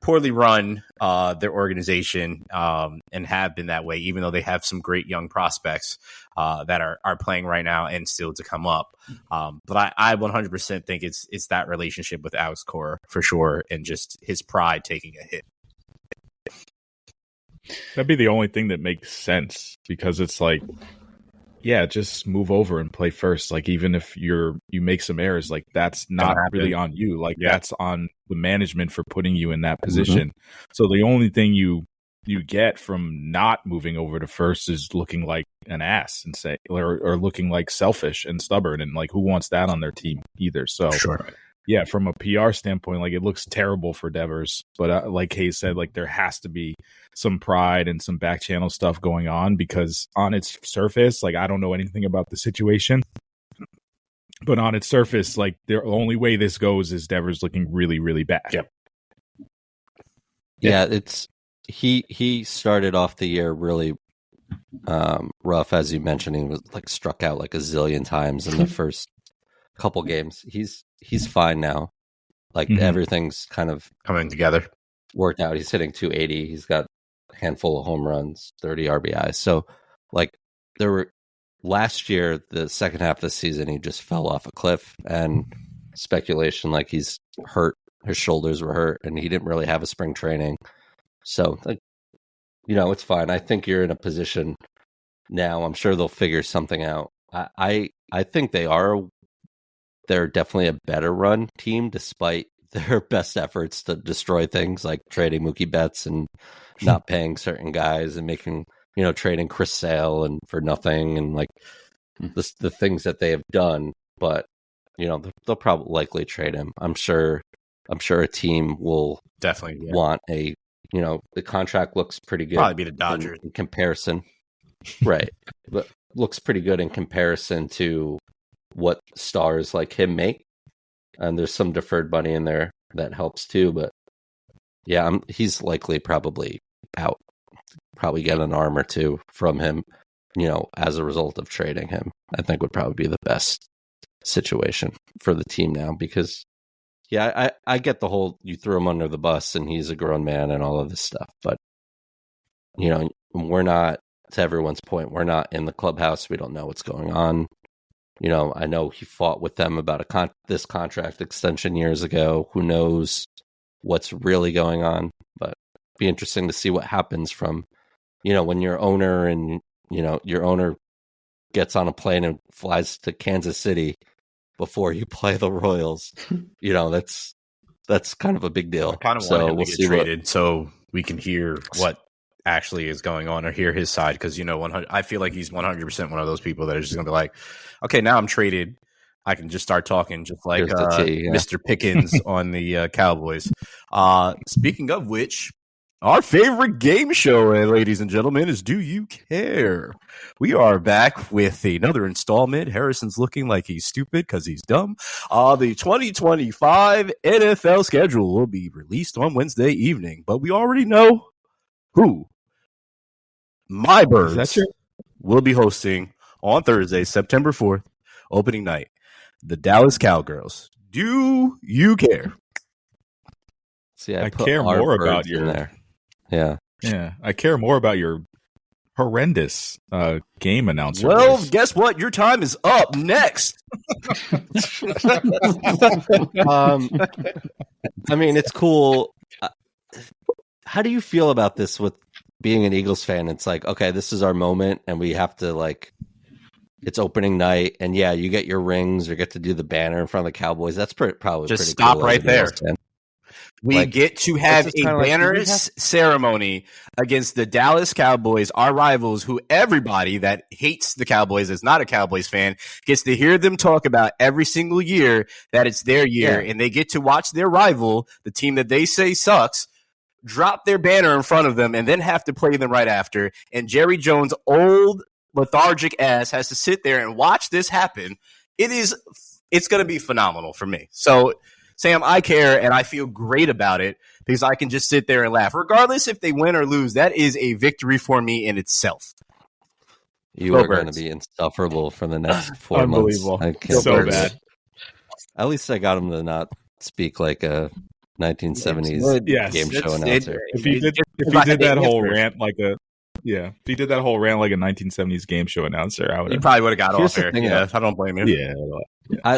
poorly run their organization and have been that way, even though they have some great young prospects that are playing right now and still to come up. But I 100% think it's that relationship with Alex Cora for sure, and just his pride taking a hit. That'd be the only thing that makes sense, because it's like, yeah, just move over and play first. Like, even if you make some errors, like, that's not really on you. Like, that's on the management for putting you in that position. Mm-hmm. So the only thing you get from not moving over to first is looking like an ass and say, or looking like selfish and stubborn, and like, who wants that on their team either? So sure. Yeah, from a PR standpoint, like, it looks terrible for Devers, but like Hayes said, like, there has to be some pride and some back channel stuff going on, because on its surface, like, I don't know anything about the situation, but on its surface, like, the only way this goes is Devers looking really, really bad. Yep. Yeah, it's he started off the year really rough, as you mentioned. He was like struck out like a zillion times in the first couple games. He's fine now. Like, everything's kind of coming together, worked out. He's hitting 280. He's got a handful of home runs, 30 RBIs. So, like, there were last year, the second half of the season, he just fell off a cliff, and speculation like he's hurt. His shoulders were hurt, and he didn't really have a spring training. So, like, it's fine. I think you're in a position now. I'm sure they'll figure something out. I think they're definitely a better run team, despite their best efforts to destroy things like trading Mookie Betts and not paying certain guys and making, trading Chris Sale and for nothing, and like the things that they have done. But, they'll probably likely trade him. I'm sure a team will definitely want a, the contract looks pretty good. Probably be the Dodgers in comparison. Right. But looks pretty good in comparison to what stars like him make. And there's some deferred money in there that helps too. But yeah, he's likely probably out. Probably get an arm or two from him, as a result of trading him. I think would probably be the best situation for the team now, because yeah, I get the whole you throw him under the bus and he's a grown man and all of this stuff. But, we're not, to everyone's point, we're not in the clubhouse. We don't know what's going on. I know he fought with them about this contract extension years ago. Who knows what's really going on? But it'd be interesting to see what happens from, when your owner and, your owner gets on a plane and flies to Kansas City before you play the Royals. That's kind of a big deal. I kind of want him to get traded so we can hear what actually is going on, or hear his side, because I feel like he's 100% one of those people that are just gonna be like, okay, now I'm traded, I can just start talking just like Mr. Pickens on the Cowboys. Speaking of which, our favorite game show, ladies and gentlemen, is Do You Care? We are back with another installment. Harrison's looking like he's stupid because he's dumb. The 2025 NFL schedule will be released on Wednesday evening, but we already know who my Birds will be hosting on Thursday, September 4th, opening night. The Dallas Cowgirls. Do you care? See, I care more about your there. Yeah. I care more about your horrendous game announcer. Well, guess what? Your time is up. Next. I mean, it's cool. How do you feel about this with being an Eagles fan? It's like, okay, this is our moment, and we have to, like, it's opening night, and yeah, you get your rings or get to do the banner in front of the Cowboys. That's probably just pretty stop cool right there. We get to have a banner ceremony against the Dallas Cowboys, our rivals, who everybody that hates the Cowboys, is not a Cowboys fan, gets to hear them talk about every single year that it's their year, and they get to watch their rival, the team that they say sucks, drop their banner in front of them and then have to play them right after. And Jerry Jones' old lethargic ass has to sit there and watch this happen. It's going to be phenomenal for me. So, Sam, I care, and I feel great about it because I can just sit there and laugh. Regardless if they win or lose, that is a victory for me in itself. You are going to be insufferable for the next 4 months. Unbelievable. So bad. At least I got him to not speak like a 1970s Yes. game show announcer. If he did that whole rant like a 1970s game show announcer, I would. You probably would have got Here's off the there. thing, Yeah, I don't blame you. Yeah.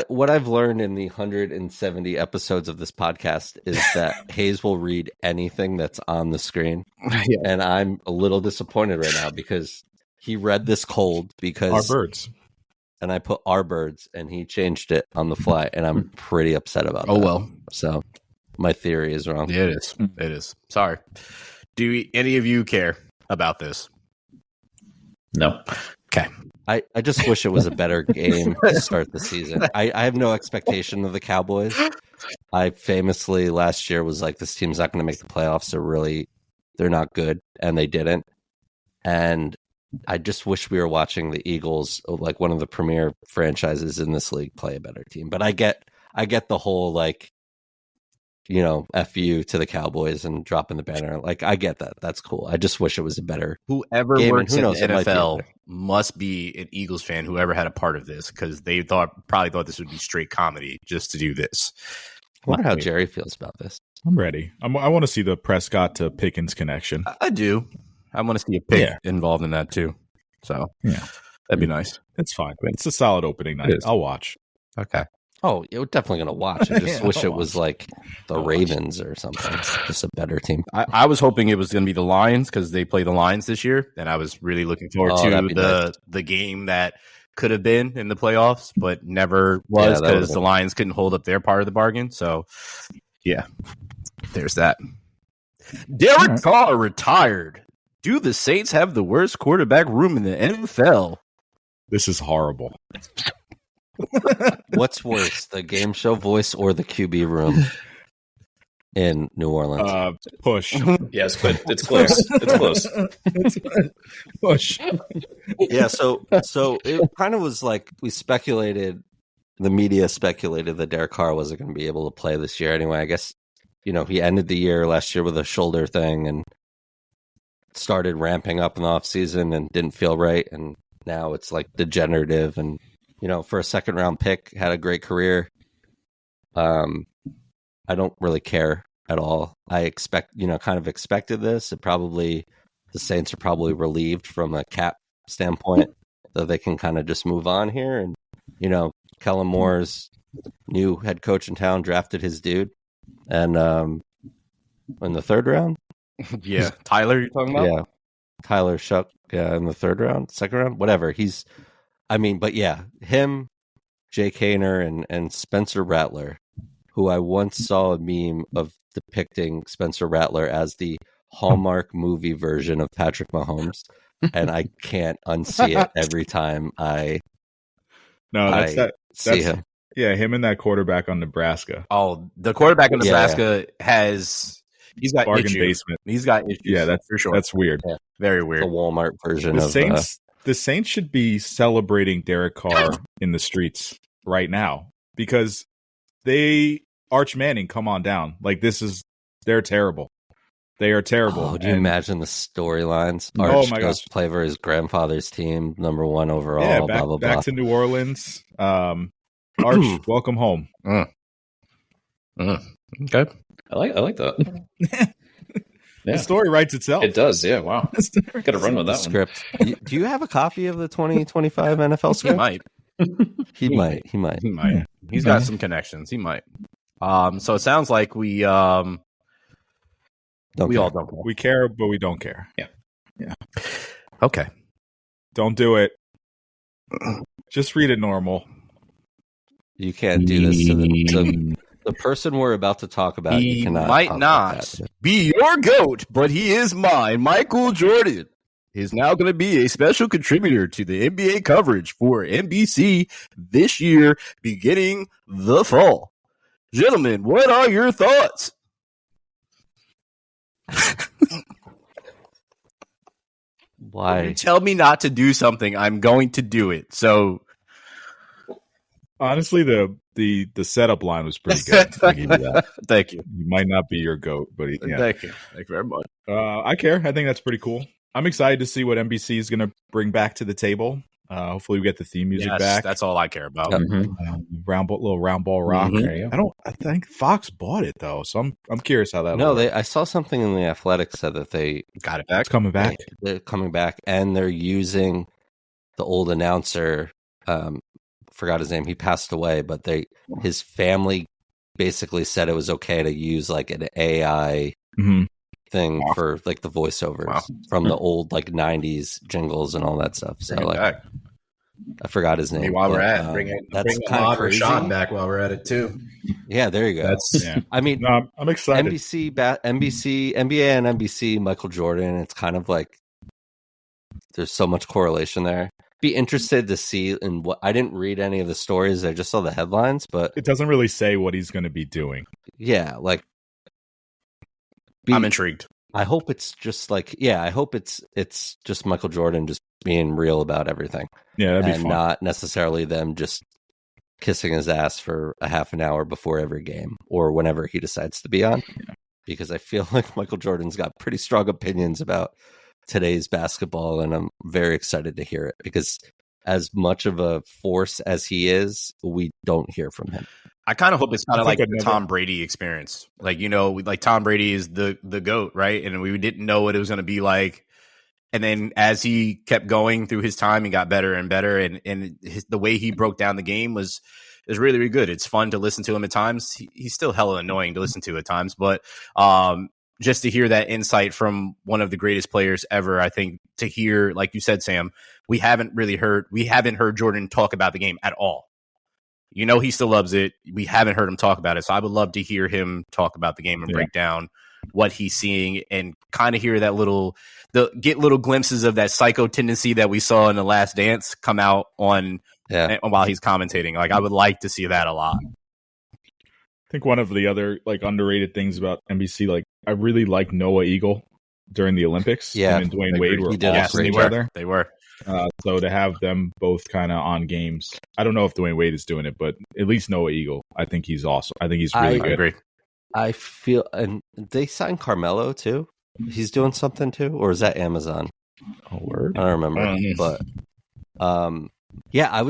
What I've learned in the 170 episodes of this podcast is that Hayes will read anything that's on the screen. Yeah. And I'm a little disappointed right now because he read this cold because Our birds. and I put our birds and he changed it on the fly and I'm pretty upset about that. Oh, well. So my theory is wrong. Yeah, it is. It is. Sorry. Do any of you care about this? No. Okay. I just wish it was a better game to start the season. I have no expectation of the Cowboys. I famously last year was like, this team's not going to make the playoffs. They're not good, and they didn't. And I just wish we were watching the Eagles, like one of the premier franchises in this league, play a better team. But I get the whole like, you know, F you to the Cowboys and dropping the banner. Like, I get that. That's cool. I just wish it was a better Whoever game, works and who in knows, the it might be NFL better. must be an Eagles fan, whoever had a part of this, because they probably thought this would be straight comedy just to do this. I wonder how Jerry feels about this. I'm ready. I want to see the Prescott to Pickens connection. I do. I want to see a pick involved in that too. So that'd be nice. It's fine. It's a solid opening night. I'll watch. Okay. Oh, you're definitely going to watch. I just wish it was like the Ravens or something. Just a better team. I was hoping it was going to be the Lions because they play the Lions this year, and I was really looking forward to the game that could have been in the playoffs, but never was because the Lions couldn't hold up their part of the bargain. So, yeah, there's that. Derek Carr retired. Do the Saints have the worst quarterback room in the NFL? This is horrible. What's worse, the game show voice or the QB room in New Orleans? Push. Yes, but it's close. It's close. Push. Yeah, so it kind of was like the media speculated that Derek Carr wasn't going to be able to play this year anyway. I guess, you know, he ended the year last year with a shoulder thing and started ramping up in the offseason and didn't feel right. And now it's like degenerative and, you know, for a second round pick, had a great career. I don't really care at all. I kind of expected this. The Saints are probably relieved from a cap standpoint that they can kind of just move on here. And, you know, Kellen Moore's new head coach in town drafted his dude. And in the third round? Yeah. Tyler, you're talking about? Yeah. Tyler Shuck. Yeah, in the second round, whatever. But yeah, him, Jake Hayner, and Spencer Rattler, who I once saw a meme of depicting Spencer Rattler as the Hallmark movie version of Patrick Mahomes, and I can't unsee it every time I see him. Yeah, him and that quarterback on Nebraska. Oh, the quarterback in Nebraska he's got bargain issues. basement. He's got issues. Yeah, that's for sure. That's weird. Yeah, very weird. The Walmart version The Saints should be celebrating Derek Carr in the streets right now because Arch Manning, come on down. Like they're terrible. They are terrible. Oh, do you imagine the storylines? Arch goes to play for his grandfather's team, number 1 overall. Yeah, blah blah blah. Back to New Orleans. Arch, welcome home. Okay, I like that. The story writes itself. It does, yeah. Wow. Got to run with that script. Do you have a copy of the 2025 NFL script? He might. He might. He's got some connections. He might. So it sounds like we all don't care. We care, but we don't care. Yeah. Okay. Don't do it. Just read it normal. You can't do this to the person we're about to talk about. He might not be your GOAT, but he is mine. Michael Jordan is now going to be a special contributor to the NBA coverage for NBC this year, beginning the fall. Gentlemen, what are your thoughts? Why? When you tell me not to do something, I'm going to do it. So, honestly, the setup line was pretty good. I'll give you that. Thank you. He might not be your GOAT, but Thank you. Thank you very much. I care. I think that's pretty cool. I'm excited to see what NBC is going to bring back to the table. Hopefully we get the theme music Yes, back. that's all I care about. Little round ball rock. Mhm. I think Fox bought it though, so I'm curious how that. No, I saw something in the Athletics said that Got it back. It's coming back. they're coming back, and they're using the old announcer. Forgot his name. He passed away, but his family basically said it was okay to use like an AI thing for like the voiceovers from the old like 90s jingles and all that stuff. So like back. I forgot his name. Maybe while we're at that's kind of crazy. Rashad back while we're at it too. Yeah, there you go. I mean, no, I'm excited. NBC, NBA and NBC, Michael Jordan. It's kind of like there's so much correlation there. Be interested to see in what I didn't read any of the stories. I just saw the headlines, but it doesn't really say what he's going to be doing. Yeah, like I'm intrigued. I hope it's just like I hope it's just Michael Jordan just being real about everything. Yeah, that'd be fun. Not necessarily them just kissing his ass for a half an hour before every game or whenever he decides to be on. Yeah. Because I feel like Michael Jordan's got pretty strong opinions about today's basketball, and I'm very excited to hear it because as much of a force as he is, we don't hear from him. I kind of hope it's kind of like the Tom Brady experience. Like, like Tom Brady is the GOAT, right? And we didn't know what it was going to be like. And then as he kept going through his time, he got better and better. And the way he broke down the game is really, really good. It's fun to listen to him at times. He's still hella annoying to listen to at times, but just to hear that insight from one of the greatest players ever, I think to hear, like you said, Sam, we haven't heard Jordan talk about the game at all. He still loves it. We haven't heard him talk about it. So I would love to hear him talk about the game and break down what he's seeing and kind of hear get little glimpses of that psycho tendency that we saw in The Last Dance come out while he's commentating. Like, I would like to see that a lot. I think one of the other like underrated things about NBC, like I really like Noah Eagle during the Olympics. Yeah, and Dwayne Wade were awesome each other. They were. So to have them both kind of on games, I don't know if Dwayne Wade is doing it, but at least Noah Eagle, I think he's awesome. I think he's really good. I agree. I feel, and they signed Carmelo too. He's doing something too, or is that Amazon? Oh, word. I don't remember, but I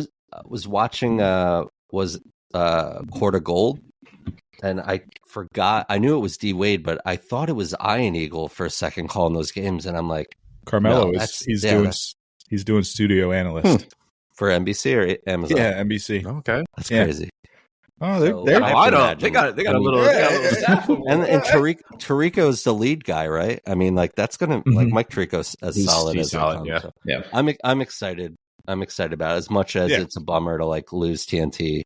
was watching Court of Gold, and I forgot. I knew it was D Wade, but I thought it was Iron Eagle for a second calling those games, and I'm like, Carmelo he's doing studio analyst for NBC or Amazon. Yeah, NBC. Okay, that's crazy. Oh, they got a little staff. And Tirico is the lead guy, right? I mean, like that's gonna like Mike Tirico's as solid as solid. Yeah. So Yeah. I'm excited. I'm excited about it as much as it's a bummer to like lose TNT.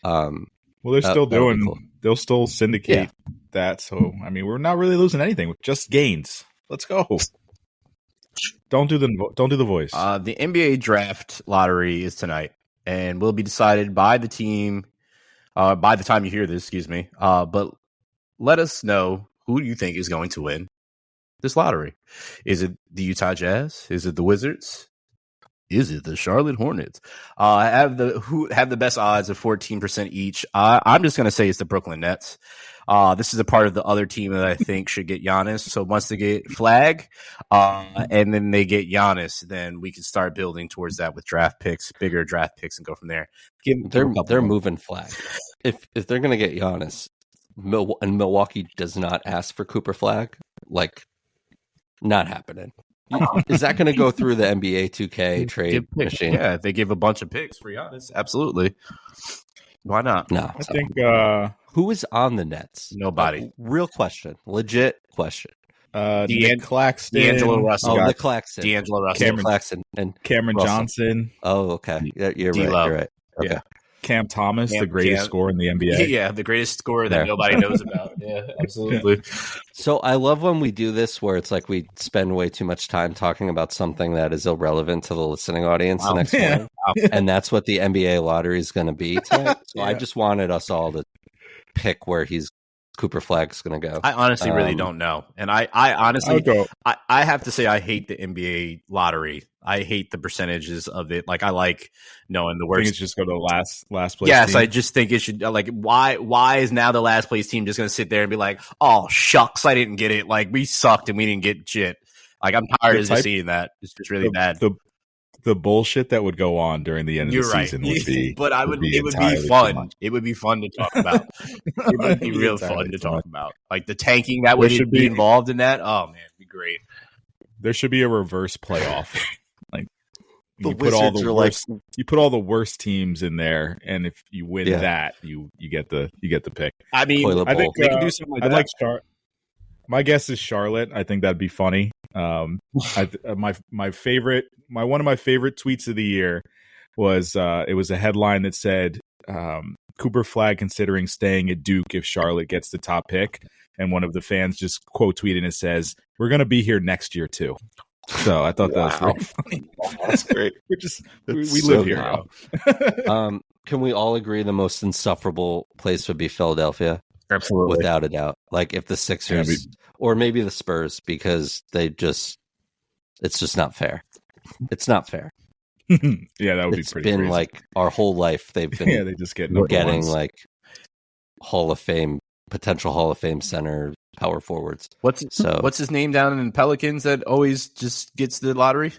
Well, they're still they'll still syndicate that. So I mean, we're not really losing anything with just gains. Let's go. Don't do the voice. The NBA draft lottery is tonight and will be decided by the team. By the time you hear this, excuse me. But let us know who you think is going to win this lottery. Is it the Utah Jazz? Is it the Wizards? Is it the Charlotte Hornets? Have the best odds of 14% each. I'm just going to say it's the Brooklyn Nets. This is a part of the other team that I think should get Giannis. So once they get Flag, and then they get Giannis, then we can start building towards that with draft picks, bigger draft picks, and go from there. They're moving Flag. If they're going to get Giannis, and Milwaukee does not ask for Cooper Flag, like not happening. Is that going to go through the NBA 2K trade machine? Yeah, they give a bunch of picks for Giannis. Absolutely. Why not? No. I think who is on the Nets? Nobody. Real question. Legit question. Nick Claxton. D'Angelo Russell. Nick Claxton. D'Angelo Russell. Cameron Claxton and Cameron Russell. Johnson. Oh, okay. You're right. Okay. Yeah. Cam Thomas, the greatest scorer in the NBA. Yeah, the greatest scorer that nobody knows about. Yeah, absolutely. So I love when we do this where it's like we spend way too much time talking about something that is irrelevant to the listening audience the next morning. And that's what the NBA lottery is going to be tonight. So I just wanted us all to pick where Cooper Flag's going to go. I honestly really don't know. And I honestly, I have to say I hate the NBA lottery. I hate the percentages of it. Like I like knowing the worst. I think it's just go to the last place. Yes, team. I just think it should like why is now the last place team just going to sit there and be like, oh shucks, I didn't get it. Like we sucked and we didn't get shit. Like I'm tired of just seeing that. It's just really bad. the bullshit that would go on during the end of You're the right, season would be. but it would be entirely fun. too much. It would be fun to talk about. It would be real fun to talk about, like the tanking that would be involved in that. Oh man, it'd be great. There should be a reverse playoff. Like The you put all Wizards the are worst, you put all the worst teams in there, and if you win that, you get the pick. I mean, Toilet I think they can do something like I'd that. like my guess is Charlotte. I think that'd be funny. My one of my favorite tweets of the year was it was a headline that said Cooper Flag considering staying at Duke if Charlotte gets the top pick, and one of the fans just quote tweeted and says, "We're going to be here next year too." So I thought that was very funny. That's great. we so live here. Can we all agree the most insufferable place would be Philadelphia? Absolutely, without a doubt. Like if the Sixers or maybe the Spurs, because it's just not fair. It's not fair. Yeah, that would be pretty. It's been crazy. like our whole life they've been they just getting like potential Hall of Fame center power forwards. What's his name down in Pelicans that always just gets the lottery?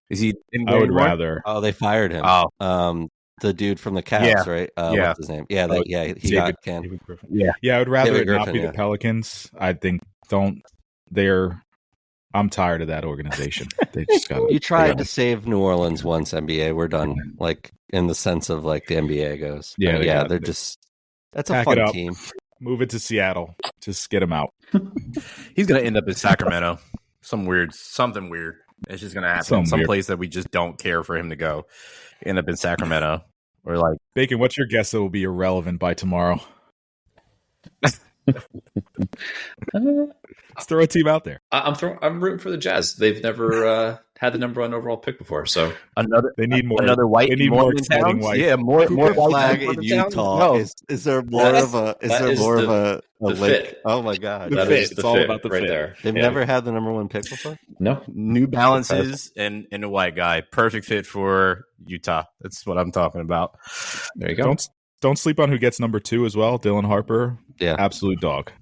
Is he? I would rather. Oh, they fired him. Oh, the dude from the Cavs, right? What's his name? Yeah, he got canned. Yeah, I would rather David it not Griffin, be the Pelicans. I think I'm tired of that organization. They just got. You tried to save New Orleans once, NBA. We're done. Like in the sense of like the NBA goes. Yeah, they're just. That's a fun team. Move it to Seattle. Just get him out. He's gonna end up in Sacramento. Something weird. It's just gonna happen. Some place that we just don't care for him to go. End up in Sacramento. Or like Bacon. What's your guess that will be irrelevant by tomorrow? Let's throw a team out there. I'm rooting for the Jazz. They've never had the number 1 overall pick before, so they need more. Another white. They need more exciting white. Yeah, more Flag in Utah. No. Is there more of a lake? Fit. Oh my god, It's all about the right fit. there. They've never had the number 1 pick before. No, New Balances and a white guy, perfect fit for Utah. That's what I'm talking about. There you go. Don't sleep on who gets number 2 as well. Dylan Harper, absolute dog.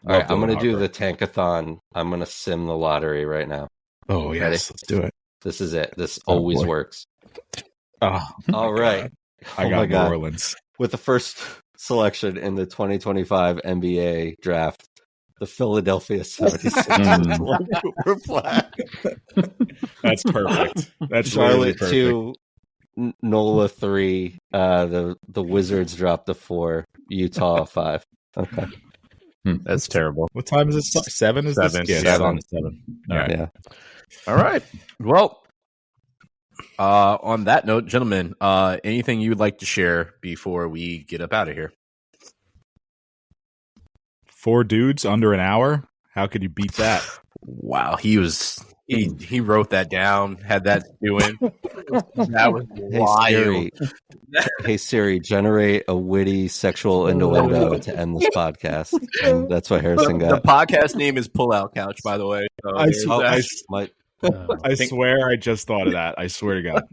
All right, I'm going to do the tankathon. I'm going to sim the lottery right now. Oh, yes. Let's do it. This is it. This always works. Oh, all right. I got New Orleans. With the first selection in the 2025 NBA draft, the Philadelphia 76ers. Cooper Flag. That's perfect. That's Charlotte perfect. 2, NOLA 3. The Wizards dropped to 4. Utah 5. Okay. That's terrible. What time is it? 7 is 7. This? Yeah, 7. All right. Yeah. All right. Well, on that note, gentlemen, anything you would like to share before we get up out of here? 4 dudes under an hour. How could you beat that? Wow, he wrote that down, had that doing. That was wild. Hey Siri, generate a witty sexual innuendo to end this podcast. And that's what Harrison got. The podcast name is Pull Out Couch, by the way. So I swear I just thought of that. I swear to God.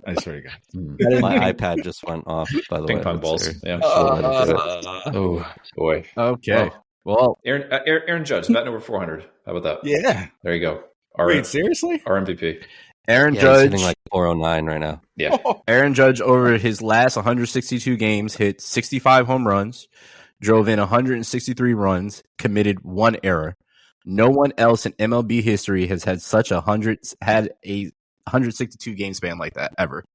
My iPad just went off, by the way. Ping pong balls. Yeah. Oh, boy. Okay. Well, Aaron Judge, bat number 400. How about that? Yeah. There you go. Wait, seriously? Our MVP. Aaron He's Judge hitting like 409 right now. Yeah. Aaron Judge over his last 162 games hit 65 home runs, drove in 163 runs, committed 1 error. No one else in MLB history has had such a 162 game span like that ever.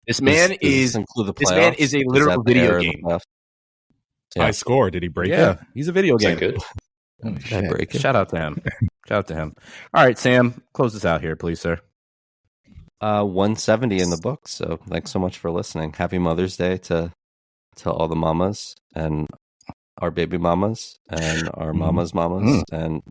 This man is a literal video game. Yeah. High score. Did he break it? He's a video game. Good. Break it. Shout out to him. All right, Sam, close this out here, please, sir. 170 in the book. So thanks so much for listening. Happy Mother's Day to all the mamas and our baby mamas and our mamas. And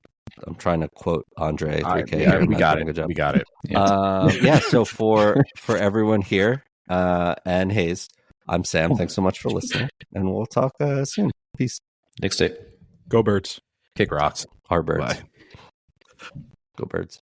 I'm trying to quote Andre 3K. Yeah, we got it. We got it. Yeah. So for everyone here and Hayes, I'm Sam. Thanks so much for listening, and we'll talk soon. Peace. Next day. Go Birds. Kick rocks. Our birds. Bye. Go Birds.